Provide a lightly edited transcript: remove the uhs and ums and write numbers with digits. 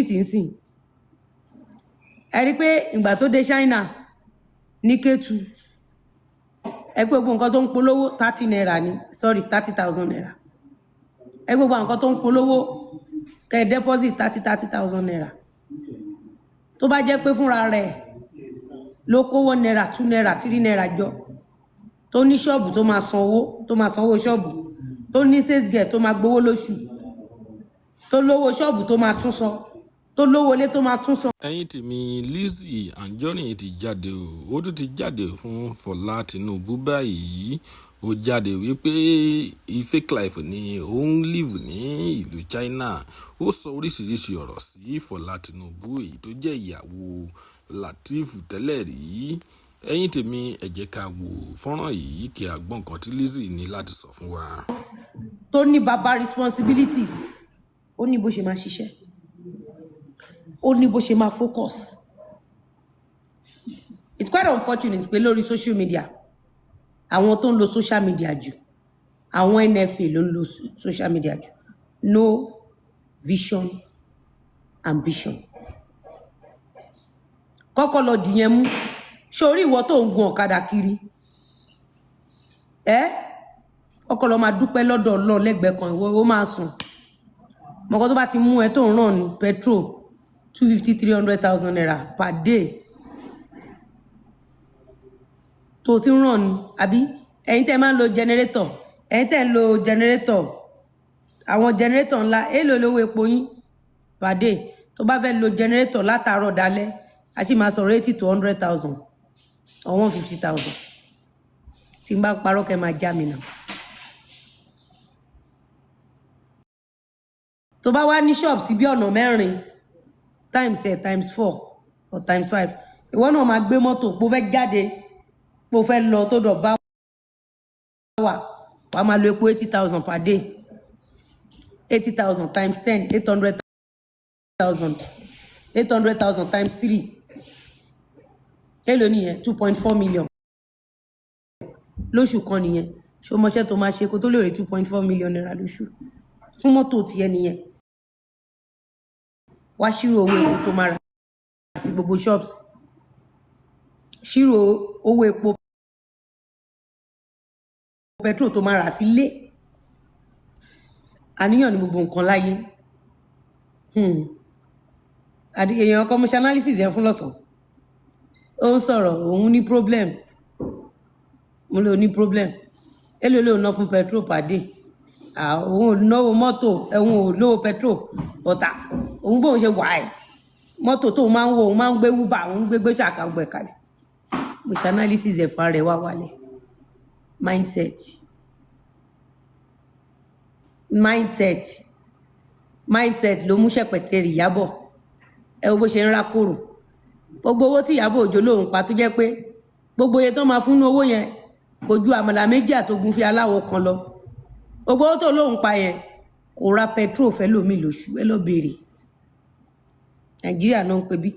visit nsìn ẹ rí pé ìgbà tó dé China ní Kétu ẹ pé gbogbo nǹkan tó ń polówó 30 naira ni sorry 30,000 naira ẹ gbogbo nǹkan tó ń polówó kẹ́ deposit 30,000 naira tó bá jẹ́ pé fúnra rẹ̀ ló kówó naira 2 naira 3 naira jọ tó ní ṣọ́ọ̀bù tó máa sanwó ṣọ́ọ̀bù tó ní sales girl tó máa gbowó lóṣù tó lówó ṣọ́ọ̀bù tó máa tún san tó lówó ilé tó máa tún san. ẹ̀yin tèmi Lizzy Anjorin ti jáde ó tún ti jáde fún Fọlá Tinubu báyìí ó jáde wípé fake life ni ó ń live ní ìlú China ó sọ oríṣiríṣi ọ̀rọ̀ sí Fọlá Tinubu èyí tó jẹ́ ìyàwó Lateef tẹ́lẹ̀ rí. ẹ̀yin tèmi ẹ jẹ́ ká wo fọ́nrán yìí kí a gbọ́ nǹkan tí Lizzy ní láti sọ fún wa. tó ní baba responsibilities ó ní bó ṣe máa ṣiṣẹ́ ó ní bó ṣe máa focus. It's quite unfortunate pé lórí social media àwọn tó ń lo social media jù àwọn NFA ló ń lo social media jù no vision ambition. kọ́kọ́ lọ dìyẹn mú sórí ìwọ tó ń gun ọ̀kadà kiri ọkọ lọ máa dúpẹ́ lọ́dọ̀ Ọlọ́run lẹ́gbẹ̀ẹ́ kan ìwọ ó máa sùn mọ́kọ́ tó bá ti mú ẹ tó ń ràn ní petrol 250-300,000 naira per day tó ti ń ràn ní àbí ẹ̀yin tẹ́ máa ń lo generator ẹ̀yin tẹ́ ń lo generator àwọn generator ńlá èlò lówó epo yín per day tó bá fẹ́ lo generator látàárọ̀ dalẹ́ a sì máa sọ̀rọ̀ 80 to 100,000 or 150,000 tí n bá parọ́ kẹ́ máa já mi náà. tó bá wá ní shop sí bí ọ̀nà mẹ́rin times 4 or times 5 ìwọ náà máa gbé mọ́tò pó fẹ́ jáde pó fẹ́ lọ tó dọ̀ bá wà máa lo epo 80,000 per day 80,000 times 10 800,000 800,000 times 3 èló nìyẹn 2.4 million lóṣù kan nìyẹn ṣó mọṣẹ́ tó máa ṣe kó tó lè rí 2.4 million naira lóṣù fún mọ́tò tiẹ̀ nìyẹn wá ṣírò owó epo tó máa rà àti gbogbo shops ṣírò owó epo petrol tó máa rà sílé àníyàn ní gbogbo nǹkan láyé èèyàn commercial analysis yẹn fún lọ́sàn ó ń sọ̀rọ̀ òun ní problem mo lè ní problem èlò lè ná fún petrol per day òun ò náwó mọ́tò òun ò lówó petrol ọ̀tà òun bóun ṣe wà ẹ̀ mọ́tò tó máa ń wo òun máa ń gbé wúbà òun gbé ṣàkà gbẹ̀ kalẹ̀ commercial analysis ẹ̀fà rẹ̀ wá wálẹ̀ mindset ló mú ṣẹ̀pẹ̀tẹ̀rì Ìyábọ̀ ẹ wo bó ṣe ń rákòrò gbogbo owó tí Ìyábọ̀ Òjó lòun pa tó jẹ́ pé gbogbo iye tó máa fún owó yẹn kò ju àmàlà méjì àtògùn fi aláwọ̀ kan lọ gbogbo owó tó lòun pa yẹn kò ra petrol fẹ́ lómi lóṣù ẹ lọ béèrè Nàìjíríà náà ń pè bí